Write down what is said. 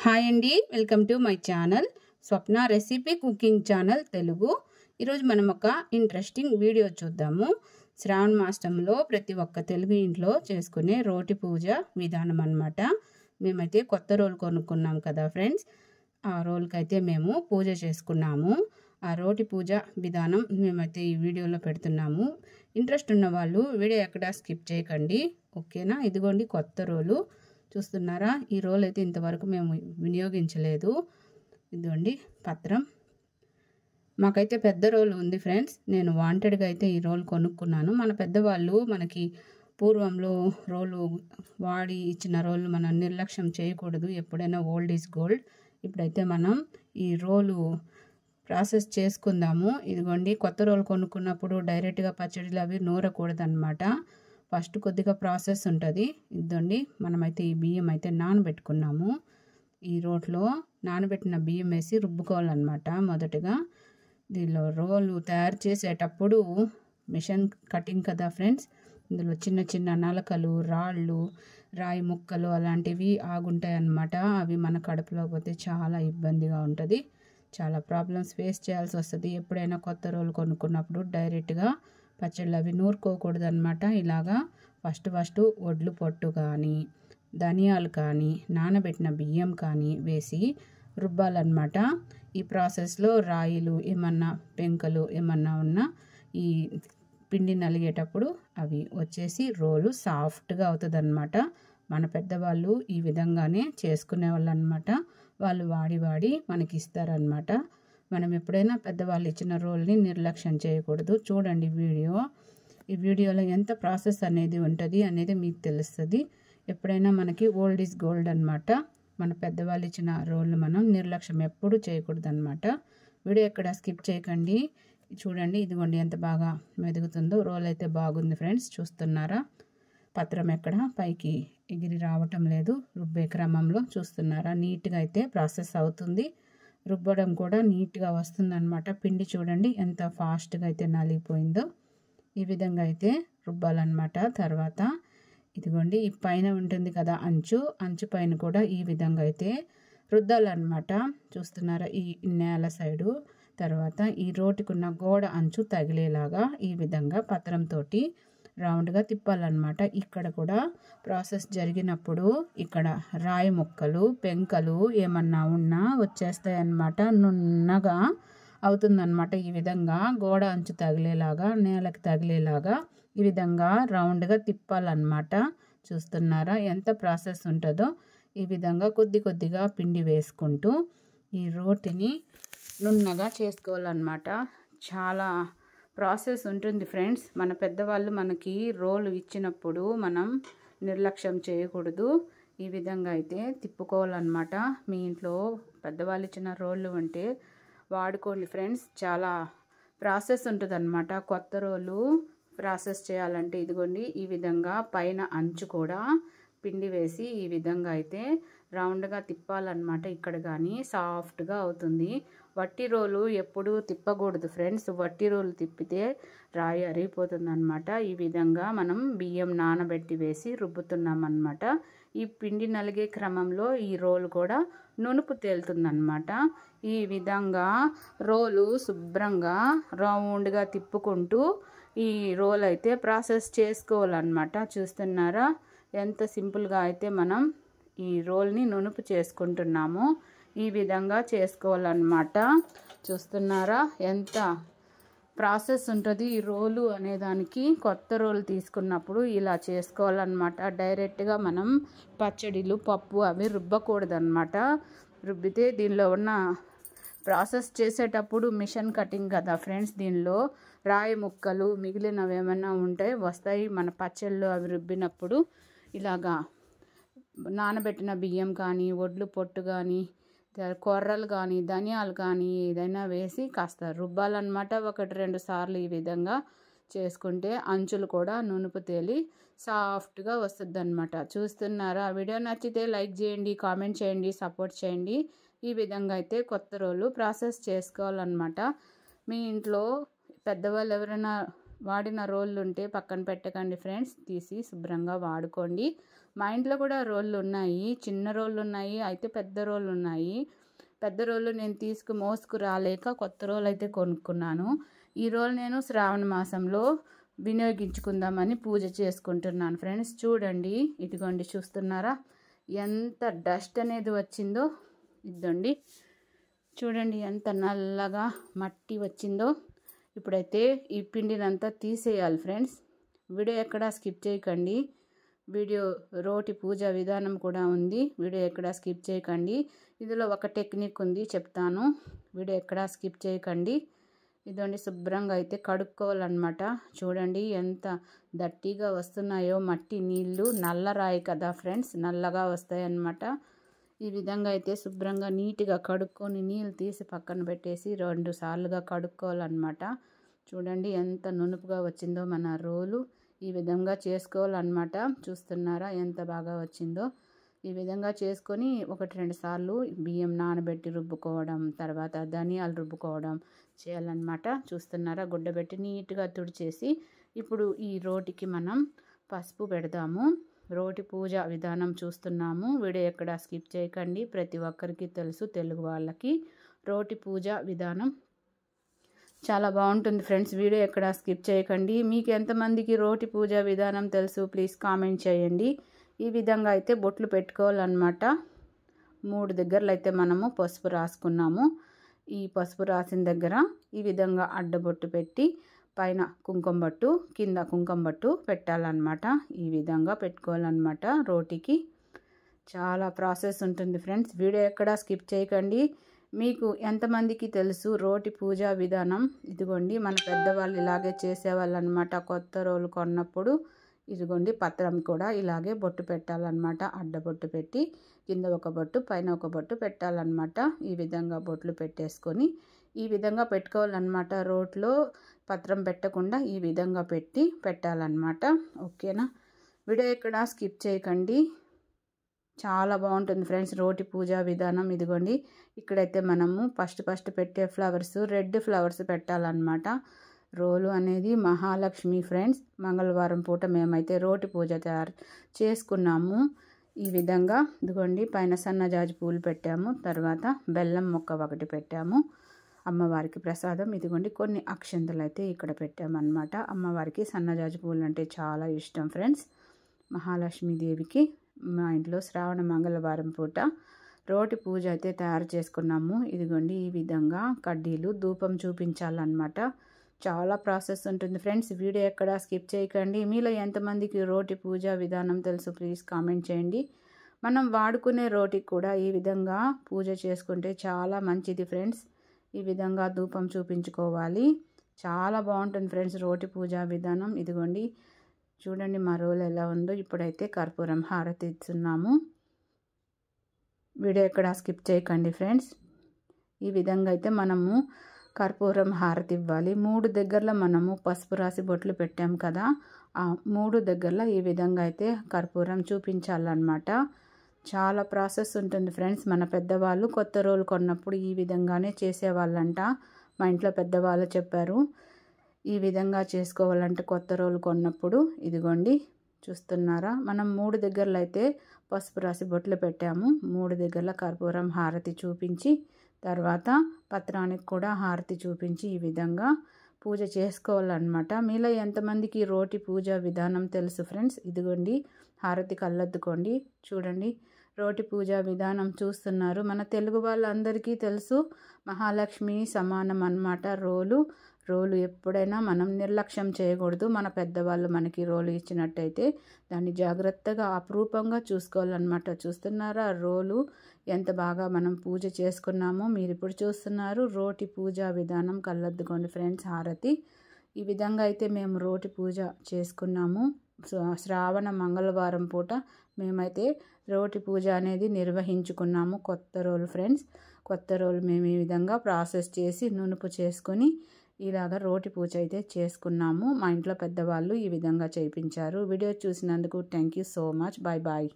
Hi అండి, welcome to my channel Swapna recipe cooking channel Telugu. ఈరోజు మనం ఒక ఇంట్రెస్టింగ్ వీడియో చూద్దాము. శ్రావణ మాసంలో ప్రతి ఒక్క తెలుగు ఇంట్లో చేసుకునే రోటి పూజ విధానం అన్నమాట. మేమైతే కొత్త రోలు కొనుక్కున్నాం కదా ఫ్రెండ్స్, ఆ రోల్కి అయితే మేము పూజ చేసుకున్నాము. ఆ రోటి పూజ విధానం మేమైతే ఈ వీడియోలో పెడుతున్నాము. ఇంట్రెస్ట్ ఉన్న వాళ్ళు వీడియో ఎక్కడ స్కిప్ చేయకండి, ఓకేనా? ఇదిగోండి కొత్త రోలు చూస్తున్నారా. ఈ రోల్ అయితే ఇంతవరకు మేము వినియోగించలేదు. ఇదిగోండి పత్రం. మాకైతే పెద్ద రోల్ ఉంది ఫ్రెండ్స్. నేను వాంటెడ్గా అయితే ఈ రోల్ కొనుక్కున్నాను. మన పెద్దవాళ్ళు మనకి పూర్వంలో రోలు వాడి ఇచ్చిన రోలు మనం నిర్లక్ష్యం చేయకూడదు. ఎప్పుడైనా ఓల్డ్ ఈజ్ గోల్డ్. ఇప్పుడైతే మనం ఈ రోలు ప్రాసెస్ చేసుకుందాము. ఇదిగోండి కొత్త రోలు కొనుక్కున్నప్పుడు డైరెక్ట్గా పచ్చడిలు అవి నూరకూడదు అనమాట. ఫస్ట్ కొద్దిగా ప్రాసెస్ ఉంటుంది. ఇదండి మనమైతే ఈ బియ్యం అయితే నానబెట్టుకున్నాము. ఈ రోట్లో నానబెట్టిన బియ్యం వేసి రుబ్బుకోవాలన్నమాట. మొదటగా దీనిలో రోలు తయారు చేసేటప్పుడు మిషన్ కటింగ్ కదా ఫ్రెండ్స్, ఇందులో చిన్న చిన్న నలకలు, రాళ్ళు, రాయి ముక్కలు అలాంటివి ఆగుంటాయి అన్నమాట. అవి మన కడుపులో పోతే చాలా ఇబ్బందిగా ఉంటుంది. చాలా ప్రాబ్లమ్స్ ఫేస్ చేయాల్సి వస్తుంది. ఎప్పుడైనా కొత్త రోలు కొనుక్కున్నప్పుడు డైరెక్ట్గా పచ్చళ్ళు అవి నూరుకోకూడదు అనమాట. ఇలాగా ఫస్ట్ వడ్లు పొట్టు కానీ, ధనియాలు కానీ, నానబెట్టిన బియ్యం కానీ వేసి రుబ్బాలన్నమాట. ఈ ప్రాసెస్లో రాయిలు ఏమన్నా, పెంకలు ఏమన్నా ఉన్నా ఈ పిండి నలిగేటప్పుడు అవి వచ్చేసి రోలు సాఫ్ట్గా అవుతుంది అనమాట. మన పెద్దవాళ్ళు ఈ విధంగానే చేసుకునే వాళ్ళు అనమాట. వాళ్ళు వాడి మనకి ఇస్తారనమాట. మనం ఎప్పుడైనా పెద్దవాళ్ళు ఇచ్చిన రోల్ని నిర్లక్ష్యం చేయకూడదు. చూడండి వీడియో. ఈ వీడియోలో ఎంత ప్రాసెస్ అనేది ఉంటుంది అనేది మీకు తెలుస్తుంది. ఎప్పుడైనా మనకి ఓల్డ్ ఈజ్ గోల్డ్ అనమాట. మన పెద్దవాళ్ళు ఇచ్చిన రోల్ని మనం నిర్లక్ష్యం ఎప్పుడు చేయకూడదు అనమాట. వీడియో ఎక్కడ స్కిప్ చేయకండి. చూడండి ఇదిగోండి ఎంత బాగా మెదుగుతుందో. రోల్ అయితే బాగుంది ఫ్రెండ్స్, చూస్తున్నారా. పత్రం ఎక్కడ పైకి ఎగిరి రావటం లేదు. రుబ్బే క్రమంలో చూస్తున్నారా నీట్గా అయితే ప్రాసెస్ అవుతుంది. రుబ్బడం కూడా నీట్గా వస్తుందన్నమాట. పిండి చూడండి ఎంత ఫాస్ట్గా అయితే నలిగిపోయిందో. ఈ విధంగా అయితే రుబ్బాలన్నమాట. తర్వాత ఇదిగోండి ఈ పైన ఉంటుంది కదా అంచు పైన కూడా ఈ విధంగా అయితే రుద్దాలన్నమాట. చూస్తున్నారా ఈ నేల సైడు. తర్వాత ఈ రోటికున్న గోడ అంచు తగిలేలాగా ఈ విధంగా పత్రంతో రౌండ్గా తిప్పాలన్నమాట. ఇక్కడ కూడా ప్రాసెస్ జరిగినప్పుడు ఇక్కడ రాయి ముక్కలు, పెంకలు ఏమన్నా ఉన్నా వచ్చేస్తాయి అన్నమాట. నున్నగా అవుతుందన్నమాట. ఈ విధంగా గోడ అంచు తగిలేలాగా, నేలకి తగిలేలాగా ఈ విధంగా రౌండ్గా తిప్పాలన్నమాట. చూస్తున్నారా ఎంత ప్రాసెస్ ఉంటుందో. ఈ విధంగా కొద్దిగా పిండి వేసుకుంటూ ఈ రోటిని నున్నగా చేసుకోవాలన్నమాట. చాలా ప్రాసెస్ ఉంటుంది ఫ్రెండ్స్. మన పెద్దవాళ్ళు మనకి రోలు ఇచ్చినప్పుడు మనం నిర్లక్ష్యం చేయకూడదు. ఈ విధంగా అయితే తిప్పుకోవాలన్నమాట. మీ ఇంట్లో పెద్దవాళ్ళు ఇచ్చిన రోళ్ళు ఉంటే వాడుకోండి ఫ్రెండ్స్. చాలా ప్రాసెస్ ఉంటుంది అన్నమాట. కొత్త రోలు ప్రాసెస్ చేయాలంటే ఇదిగోండి ఈ విధంగా పైన అంచు కూడా పిండి వేసి ఈ విధంగా అయితే రౌండ్గా తిప్పాలన్నమాట. ఇక్కడ కానీ సాఫ్ట్గా అవుతుంది. వట్టి రోలు ఎప్పుడు తిప్పకూడదు ఫ్రెండ్స్. వట్టి రోలు తిప్పితే రాయి అరిగిపోతుంది అనమాట. ఈ విధంగా మనం బియ్యం నానబెట్టి వేసి రుబ్బుతున్నాం అన్నమాట. ఈ పిండి నలిగే క్రమంలో ఈ రోలు కూడా నునుపు తేలుతుందన్నమాట. ఈ విధంగా రోలు శుభ్రంగా రౌండ్గా తిప్పుకుంటూ ఈ రోల్ అయితే ప్రాసెస్ చేసుకోవాలన్నమాట. చూస్తున్నారా ఎంత సింపుల్గా అయితే మనం ఈ రోల్ని నునుపు చేసుకుంటున్నాము. ఈ విధంగా చేసుకోవాలన్నమాట. చూస్తున్నారా ఎంత ప్రాసెస్ ఉంటుంది ఈ రోలు అనేదానికి. కొత్త రోలు తీసుకున్నప్పుడు ఇలా చేసుకోవాలన్నమాట. డైరెక్ట్గా మనం పచ్చడిలు, పప్పు అవి రుబ్బకూడదన్నమాట. రుబ్బితే దీనిలో ఉన్న ప్రాసెస్ చేసేటప్పుడు మిషన్ కటింగ్ కదా ఫ్రెండ్స్, దీనిలో రాయి ముక్కలు మిగిలినవి ఏమైనా ఉంటే వస్తాయి. మన పచ్చళ్ళు అవి రుబ్బినప్పుడు ఇలాగా నానబెట్టిన బియ్యం కానీ, వడ్లు పొట్టు కానీ, కొర్రలు కానీ, ధనియాలు కానీ ఏదైనా వేసి కాస్త రుబ్బాలన్నమాట. 1-2 సార్లు ఈ విధంగా చేసుకుంటే అంచులు కూడా నునుపు తేలి సాఫ్ట్గా వస్తుంది అనమాట. చూస్తున్నారా. వీడియో నచ్చితే లైక్ చేయండి, కామెంట్ చేయండి, సపోర్ట్ చేయండి. ఈ విధంగా అయితే కొత్త రోలు ప్రాసెస్ చేసుకోవాలన్నమాట. మీ ఇంట్లో పెద్దవాళ్ళు ఎవరైనా వాడిన రోళ్ళు ఉంటే పక్కన పెట్టకండి ఫ్రెండ్స్, తీసి శుభ్రంగా వాడుకోండి. మా ఇంట్లో కూడా రోళ్ళు ఉన్నాయి, చిన్న రోళ్ళు ఉన్నాయి, అయితే పెద్ద రోళ్ళు ఉన్నాయి. పెద్ద రోళ్ళు నేను మోసుకు రాలేక కొత్త రోలు అయితే కొనుక్కున్నాను. ఈ రోలు నేను శ్రావణ మాసంలో వినియోగించుకుందామని పూజ చేసుకుంటున్నాను ఫ్రెండ్స్. చూడండి, ఇదిగోండి, చూస్తున్నారా ఎంత డస్ట్ అనేది వచ్చిందో. ఇదండి, చూడండి ఎంత నల్లగా మట్టి వచ్చిందో. ఇప్పుడైతే ఈ పిండినంతా తీసేయాలి ఫ్రెండ్స్. వీడియో ఎక్కడా స్కిప్ చేయకండి. వీడియో రోటి పూజ విధానం కూడా ఉంది, వీడియో ఎక్కడా స్కిప్ చేయకండి. ఇందులో ఒక టెక్నిక్ ఉంది, చెప్తాను, వీడియో ఎక్కడా స్కిప్ చేయకండి. ఇదండి, శుభ్రంగా అయితే కడుక్కోవాలన్నమాట. చూడండి ఎంత దట్టిగా వస్తున్నాయో మట్టి నీళ్ళు. నల్ల రాయి కదా ఫ్రెండ్స్, నల్లగా వస్తాయి అన్నమాట. ఈ విధంగా అయితే శుభ్రంగా నీట్గా కడుక్కొని నీళ్ళు తీసి పక్కన పెట్టేసి 2 సార్లుగా కడుక్కోవాలన్నమాట. చూడండి ఎంత నునుపుగా వచ్చిందో మన రోలు. ఈ విధంగా చేసుకోవాలన్నమాట. చూస్తున్నారా ఎంత బాగా వచ్చిందో. ఈ విధంగా చేసుకొని 1-2 సార్లు బియ్యం నానబెట్టి రుబ్బుకోవడం, తర్వాత ధనియాలు రుబ్బుకోవడం చేయాలన్నమాట. చూస్తున్నారా, గుడ్డబెట్టి నీట్గా తుడిచేసి ఇప్పుడు ఈ రోటికి మనం పసుపు పెడదాము. రోటి పూజ విధానం చూస్తున్నాము, వీడియో ఎక్కడ స్కిప్ చేయకండి. ప్రతి ఒక్కరికి తెలుసు, తెలుగు వాళ్ళకి రోటి పూజ విధానం చాలా బాగుంటుంది ఫ్రెండ్స్. వీడియో ఎక్కడ స్కిప్ చేయకండి. మీకు ఎంతమందికి రోటి పూజ విధానం తెలుసు ప్లీజ్ కామెంట్ చేయండి. ఈ విధంగా అయితే బొట్లు పెట్టుకోవాలన్నమాట. 3 దగ్గరలో అయితే మనము పసుపు రాసుకున్నాము. ఈ పసుపు రాసిన దగ్గర ఈ విధంగా అడ్డబొట్టు పెట్టి పైన కుంకుమ బొట్టు, కింద కుంకుమ బొట్టు పెట్టాలన్నమాట. ఈ విధంగా పెట్టుకోవాలన్నమాట. రోటికి చాలా ప్రాసెస్ ఉంటుంది ఫ్రెండ్స్. వీడియో ఎక్కడా స్కిప్ చేయకండి. మీకు ఎంతమందికి తెలుసు రోటి పూజ విధానం? ఇదిగోండి, మన పెద్దవాళ్ళు ఇలాగే చేసేవాళ్ళు అనమాట. కొత్త రోలు కొన్నప్పుడు ఇదిగోండి పత్రం కూడా ఇలాగే బొట్టు పెట్టాలన్నమాట. అడ్డబొట్టు పెట్టి కింద ఒక బొట్టు, పైన ఒక బొట్టు పెట్టాలన్నమాట. ఈ విధంగా బొట్లు పెట్టేసుకొని ఈ విధంగా పెట్టుకోవాలన్నమాట. రోట్లో పత్రం పెట్టకుండా ఈ విధంగా పెట్టాలన్నమాట. ఓకేనా? వీడియో ఎక్కడ స్కిప్ చేయకండి, చాలా బాగుంటుంది ఫ్రెండ్స్ రోటి పూజ విధానం. ఇదిగోండి, ఇక్కడైతే మనము ఫస్ట్ పెట్టే ఫ్లవర్స్ రెడ్ ఫ్లవర్స్ పెట్టాలన్నమాట. రోలు అనేది మహాలక్ష్మి ఫ్రెండ్స్. మంగళవారం పూట మేమైతే రోటి పూజ తయారు చేసుకున్నాము. ఈ విధంగా ఇదిగోండి, పైన సన్నజాజి పూలు పెట్టాము, తర్వాత బెల్లం మొక్క ఒకటి పెట్టాము అమ్మవారికి ప్రసాదం. ఇదిగోండి, కొన్ని అక్షంతలు అయితే ఇక్కడ పెట్టామన్నమాట. అమ్మవారికి సన్నజాజి పూలు అంటే చాలా ఇష్టం ఫ్రెండ్స్. మహాలక్ష్మీదేవికి మా ఇంట్లో శ్రావణ మంగళవారం పూట రోటి పూజ అయితే తయారు చేసుకున్నాము. ఇదిగోండి, ఈ విధంగా కడ్డీలు ధూపం చూపించాలన్నమాట. చాలా ప్రాసెస్ ఉంటుంది ఫ్రెండ్స్. వీడియో ఎక్కడ స్కిప్ చేయకండి. మీలో ఎంతమందికి రోటి పూజ విధానం తెలుసు ప్లీజ్ కామెంట్ చేయండి. మనం వాడుకునే రోటికి కూడా ఈ విధంగా పూజ చేసుకుంటే చాలా మంచిది ఫ్రెండ్స్. ఈ విధంగా ధూపం చూపించుకోవాలి. చాలా బాగుంటుంది ఫ్రెండ్స్ రోటి పూజ విధానం. ఇదిగోండి, చూడండి మా రోలు ఎలా ఉందో. ఇప్పుడైతే కర్పూరం హారతి ఇస్తున్నాము. వీడియో ఎక్కడ స్కిప్ చేయకండి ఫ్రెండ్స్. ఈ విధంగా అయితే మనము కర్పూరం హారతి ఇవ్వాలి. 3 దగ్గరలో మనము పసుపు రాసి బొట్లు పెట్టాం కదా, ఆ 3 దగ్గరలో ఈ విధంగా అయితే కర్పూరం చూపించాలన్నమాట. చాలా ప్రాసెస్ ఉంటుంది ఫ్రెండ్స్. మన పెద్దవాళ్ళు కొత్త రోలు కొన్నప్పుడు ఈ విధంగానే చేసేవాళ్ళంట. మా ఇంట్లో పెద్దవాళ్ళు చెప్పారు ఈ విధంగా చేసుకోవాలంటే కొత్త రోలు కొన్నప్పుడు. ఇదిగోండి, చూస్తున్నారా, మనం 3 దగ్గరలో అయితే పసుపు రాసి బొట్లు పెట్టాము. 3 దగ్గరలో కర్పూరం హారతి చూపించి తర్వాత పత్రానికి కూడా హారతి చూపించి ఈ విధంగా పూజ చేసుకోవాలన్నమాట. మీలో ఎంతమందికి రోటి పూజ విధానం తెలుసు ఫ్రెండ్స్? ఇదిగోండి, హారతి కళ్ళొద్దుకోండి. చూడండి, రోటి పూజ విధానం చూస్తున్నారు. మన తెలుగు వాళ్ళందరికీ తెలుసు, మహాలక్ష్మి సమానం అన్నమాట రోలు ఎప్పుడైనా మనం నిర్లక్ష్యం చేయకూడదు. మన పెద్దవాళ్ళు మనకి రోలు ఇచ్చినట్టయితే దాన్ని జాగ్రత్తగా అపురూపంగా చూసుకోవాలన్నమాట. చూస్తున్నారా రోలు ఎంత బాగా మనం పూజ చేసుకున్నామో మీరు ఇప్పుడు చూస్తున్నారు. రోటి పూజ విధానం కళ్ళొద్దుకోండి ఫ్రెండ్స్. హారతి ఈ విధంగా అయితే మేము రోటి పూజ చేసుకున్నాము. శ్రావణ మంగళవారం పూట మేమైతే రోటి పూజ అనేది నిర్వహించుకున్నాము. కొత్త రోలు ఫ్రెండ్స్, కొత్త రోలు మేము ఈ విధంగా ప్రాసెస్ చేసి నునుపు చేసుకొని ఇలాగ రోటి పూజ అయితే చేసుకున్నాము. మా ఇంట్లో పెద్దవాళ్ళు ఈ విధంగా చేయించారు. వీడియో చూసినందుకు thank you so much. Bye bye.